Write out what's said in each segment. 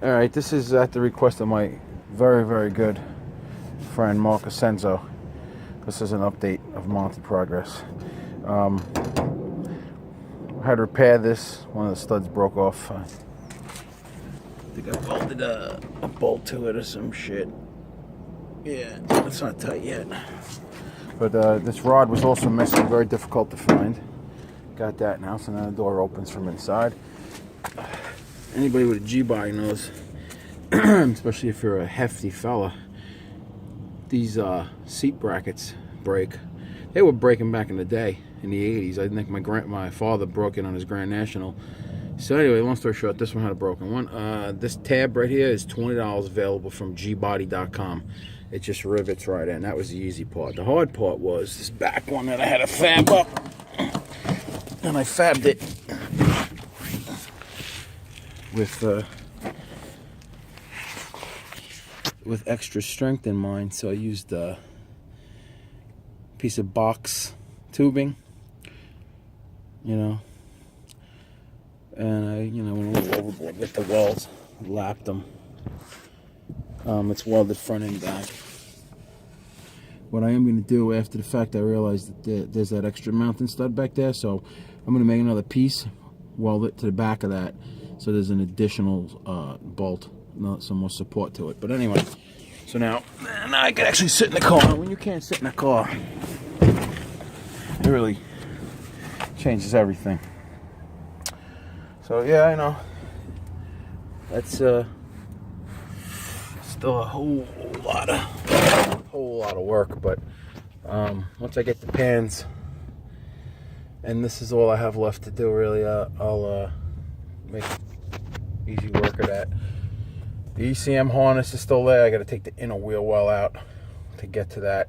Alright, this is at the request of my very, very good friend Mark Asenzo. This is an update of Monte progress. I had to repair this. One of the studs broke off. I think I welded a bolt to it or some shit. Yeah, it's not tight yet. But this rod was also missing, very difficult to find. Got that now, so now the door opens from inside. Anybody with a G-body knows, especially if you're a hefty fella, these seat brackets break. They were breaking back in the day, in the 80s. I think my father broke it on his Grand National. So anyway, long story short, this one had a broken one. This tab right here is $20 available from gbody.com. It just rivets right in. That was the easy part. The hard part was this back one that I had to fab up. And I fabbed it with extra strength in mind, so I used a piece of box tubing, and I, went a little overboard with the welds, lapped them. It's welded front and back. What I am going to do after the fact, I realized that there's that extra mounting stud back there, so I'm going to make another piece, weld it to the back of that, so there's an additional bolt, some more support to it. But anyway, so now I can actually sit in the car. When you can't sit in a car, it really changes everything. So yeah, I know that's still a whole lot of work, but once I get the pans, and this is all I have left to do really, I'll make easy work of that. The ECM harness is still there. I got to take the inner wheel well out to get to that.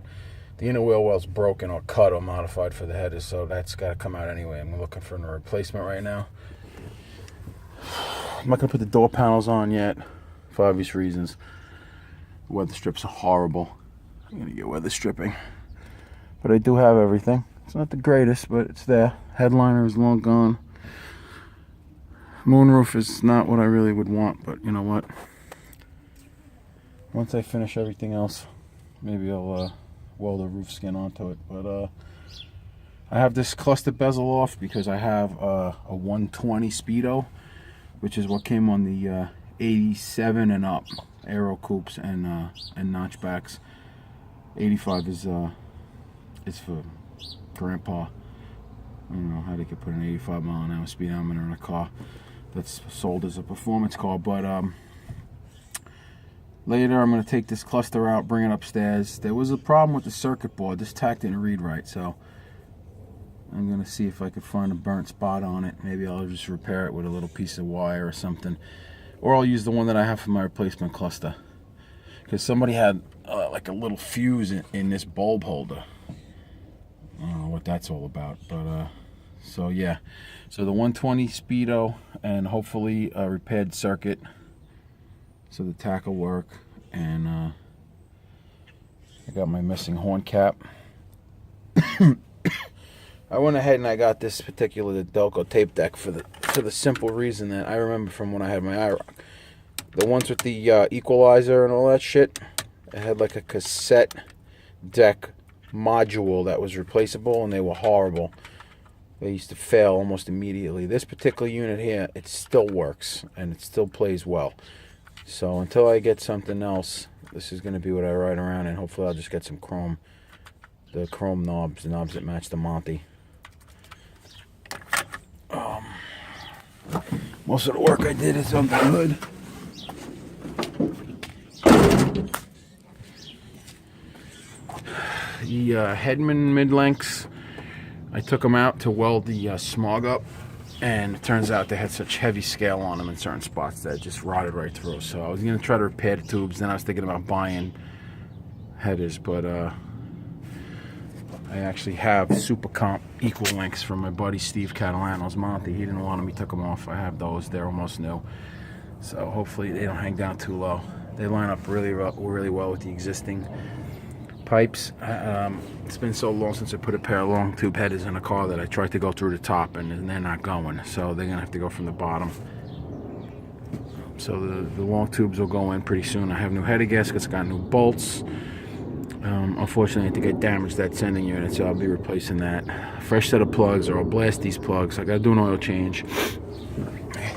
The inner wheel well's broken or cut or modified for the headers, so that's got to come out anyway. I'm looking for a replacement right now. I'm not going to put the door panels on yet for obvious reasons. The weather strips are horrible. I'm going to get weather stripping. But I do have everything. It's not the greatest, but it's there. Headliner is long gone. Moonroof is not what I really would want, but you know what? Once I finish everything else, maybe I'll weld a roof skin onto it. But I have this cluster bezel off because I have a 120 Speedo, which is what came on the 87 and up Aero coupes and notchbacks. 85 is for grandpa. I don't know how they could put an 85 mile an hour speedometer in a car that's sold as a performance car. But later I'm going to take this cluster out, bring it upstairs. There was a problem with the circuit board. This tack didn't read right, so I'm going to see if I could find a burnt spot on it. Maybe I'll just repair it with a little piece of wire or something. Or I'll use the one that I have for my replacement cluster. Because somebody had like a little fuse in this bulb holder. I don't know what that's all about. But, so yeah. So the 120 Speedo and hopefully a repaired circuit. So the tack will work. And I got my missing horn cap. I went ahead and I got this particular Delco tape deck for the simple reason that I remember from when I had my IROC. The ones with the equalizer and all that shit, it had like a cassette deck module that was replaceable, and they were horrible. They used to fail almost immediately. This particular unit here, it still works, and it still plays well. So until I get something else, this is going to be what I ride around, and hopefully I'll just get some chrome. The chrome knobs, the knobs that match the Monte. Most of the work I did is on the hood. The Hedman mid-lengths, I took them out to weld the smog up, and it turns out they had such heavy scale on them in certain spots that it just rotted right through. So I was going to try to repair the tubes, then I was thinking about buying headers, but I actually have Super Comp equal lengths from my buddy Steve Catalano's Monte. He didn't want them, he took them off. I have those, they're almost new. So hopefully they don't hang down too low. They line up really well with the existing pipes. It's been so long since I put a pair of long tube headers in a car that I tried to go through the top, and they're not going. So they're gonna have to go from the bottom. So the long tubes will go in pretty soon. I have new header gaskets, got new bolts. Unfortunately, I think I damaged that sending unit, so I'll be replacing that. Fresh set of plugs, or I'll blast these plugs. I gotta do an oil change.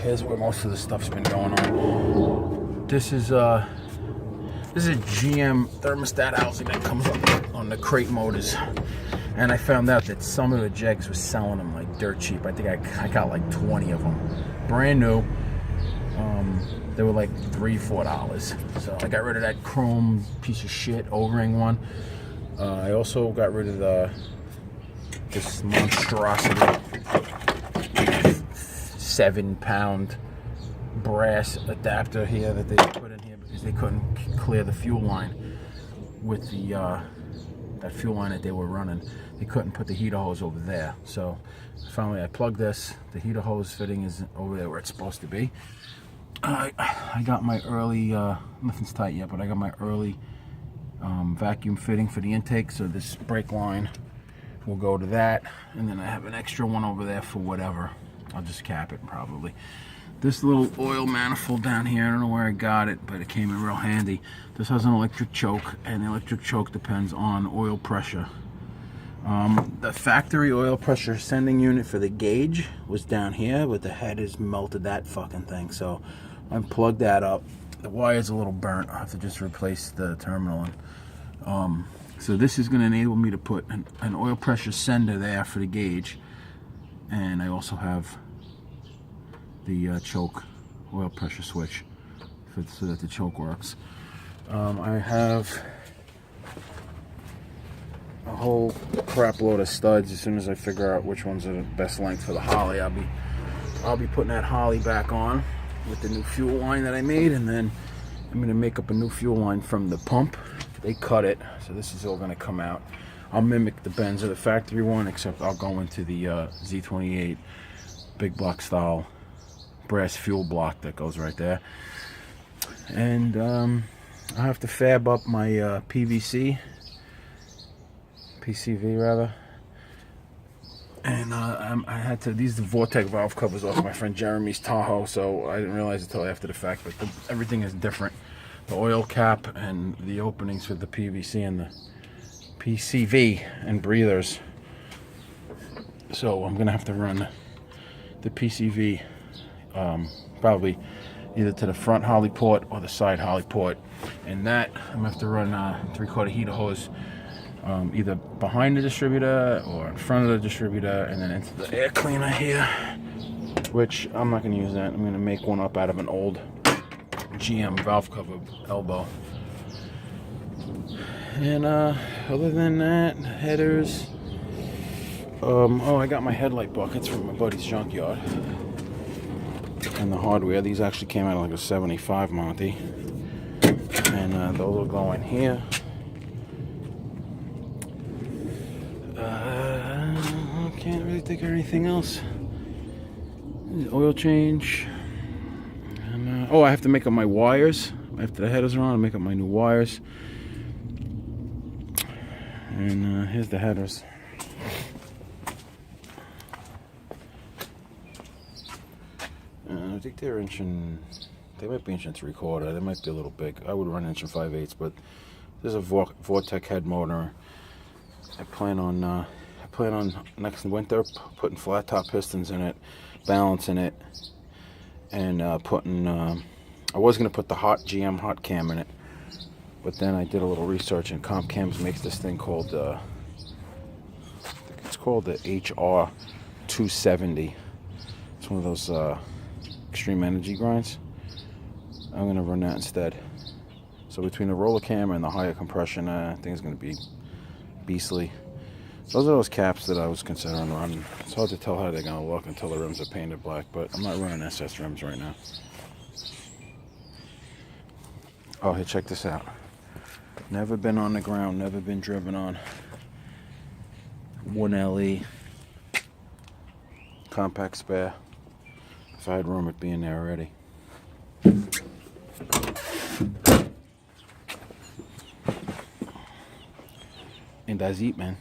Here's where most of the stuff's been going on. This is a GM thermostat housing that comes up on the crate motors. And I found out that some of the jegs were selling them like dirt cheap. I think I got like 20 of them. Brand new. They were like $3-4. So I got rid of that chrome piece of shit O-ring one. I also got rid of this monstrosity 7-pound brass adapter here that they put in here because they couldn't clear the fuel line with that fuel line that they were running. They couldn't put the heater hose over there. So finally I plugged this. The heater hose fitting is over there where it's supposed to be. I got my early, nothing's tight yet, but I got my early vacuum fitting for the intake, so this brake line will go to that, and then I have an extra one over there for whatever. I'll just cap it probably. This little oil manifold down here, I don't know where I got it, but it came in real handy. This has an electric choke, and the electric choke depends on oil pressure. The factory oil pressure sending unit for the gauge was down here, but the head has melted that fucking thing, so I plugged that up. The wire's a little burnt. I have to just replace the terminal. So this is going to enable me to put an oil pressure sender there for the gauge, and I also have the choke oil pressure switch so that the choke works. I have a whole crap load of studs. As soon as I figure out which ones are the best length for the Holly, I'll be putting that Holly back on with the new fuel line that I made, and then I'm going to make up a new fuel line from the pump. They cut it, so this is all going to come out. I'll mimic the bends of the factory one, except I'll go into the Z28 big block style brass fuel block that goes right there. And I have to fab up my PCV rather. And I had to, these are the Vortex valve covers off my friend Jeremy's Tahoe, so I didn't realize it until after the fact, but everything is different. The oil cap and the openings for the PVC and the PCV and breathers. So I'm gonna have to run the PCV probably either to the front Holly port or the side Holly port, and that I'm gonna have to run 3/4 heater hose either behind the distributor or in front of the distributor, and then into the air cleaner here, which I'm not going to use that. I'm going to make one up out of an old GM valve cover elbow. And other than that, headers. Oh, I got my headlight buckets from my buddy's junkyard. And the hardware. These actually came out of like a 75 Monte. And those will go in here. Can't really think of anything else. Oil change. And, oh, I have to make up my wires. After the headers are on, I make up my new wires. And here's the headers. I think they're they might be inch and 3/4. They might be a little big. I would run inch and 5/8, but there's a Vortex head motor. I plan on next winter putting flat top pistons in it, balancing it, and putting. I was gonna put the GM hot cam in it, but then I did a little research, and Comp Cams makes this thing called I think it's called the HR 270. It's one of those extreme energy grinds. I'm gonna run that instead. So between the roller cam and the higher compression, I think it's gonna be beastly. Those are those caps that I was considering running. It's hard to tell how they're gonna look until the rims are painted black, but I'm not running SS rims right now. Oh, hey, check this out. Never been on the ground, never been driven on. 1LE compact spare. If I had room, it'd be in there already. And that's it, man.